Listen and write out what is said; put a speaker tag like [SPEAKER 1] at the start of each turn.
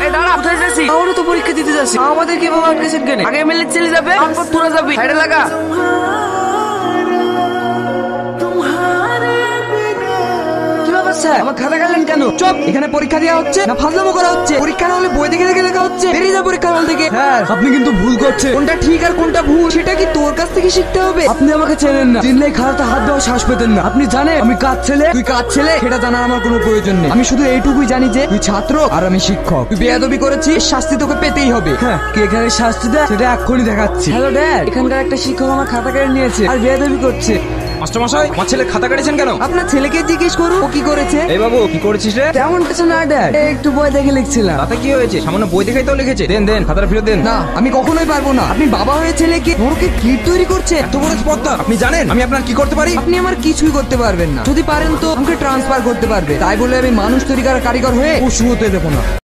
[SPEAKER 1] এই দাঁড়া, কোথায় যাচ্ছিস? আমরা তো পরীক্ষা দিতে যাচ্ছি। আমাদের কি বাবা আটকেছেন কেন? আগে এমএলএ চলে যাবে, তারপর তোরা যাবি। সাইডে লাগা।
[SPEAKER 2] আমার খাতা কাটলেন কেন? চুপ! এখানে পরীক্ষা দেওয়া হচ্ছে না ফাজলামো করা হচ্ছে? পরীক্ষা না হলে বই দেখে দেখে লেখা হচ্ছে? বেরিয়ে যা পরীক্ষার হল থেকে। হ্যাঁ, আপনি কিন্তু ভুল করছেন। কোনটা ঠিক আর কোনটা ভুল সেটা কি তোর কাছ থেকে শিখতে হবে? আপনি আমাকে চেনেন না, চিনলে খাতাতে হাত দেওয়া শ্বাস পেতেন না। আপনি জানেন আমি কাজ ছেলে, তুই কাজ ছেলে, সেটা জানার আমার কোনো প্রয়োজন নেই। আমি শুধু এইটুকুই জানি যে তুই ছাত্র আর আমি শিক্ষক। তুই বেয়াদবি করেছিস, শাস্তি তোকে পেতেই হবে। হ্যাঁ, কে এখানে শাস্তি দেয় সেটা এক্ষুনি দেখাচ্ছি। হ্যালো ড্যাড, এখানকার একটা শিক্ষক আমার খাতা কেড়ে নিয়েছে আর বেয়াদবি করছে।
[SPEAKER 3] মাস্টারমশাই, আমার ছেলে খাতা কেটেছেন কেন?
[SPEAKER 2] আপনার ছেলেকে জিজ্ঞেস করুন ও কি করেছে।
[SPEAKER 3] এই বাবু, কি করেছিস রে?
[SPEAKER 2] তেমন কিছু না ড্যাড, একটু বই দেখে লিখছিলাম।
[SPEAKER 3] তাতে কি হয়েছে? সামান্য বই দেখাই তো লিখেছে। দেন দেন, খাতাটা ফেরত দেন।
[SPEAKER 2] না, আমি কখনোই পারবো না। আপনি বাবা হয়ে ছেলেকে বড়কে ক্লিপ তৈরি করছে।
[SPEAKER 3] এত বড় স্পর্ধা! আপনি জানেন আমি আপনার কি করতে পারি?
[SPEAKER 2] আপনি আমার কিছুই করতে পারবেন না। যদি পারেন তো আমাকে ট্রান্সফার করতে পারবে। তাই বলে আমি মানুষ তৈরি করার কারিগর হয়ে পশু হতে দেবো না।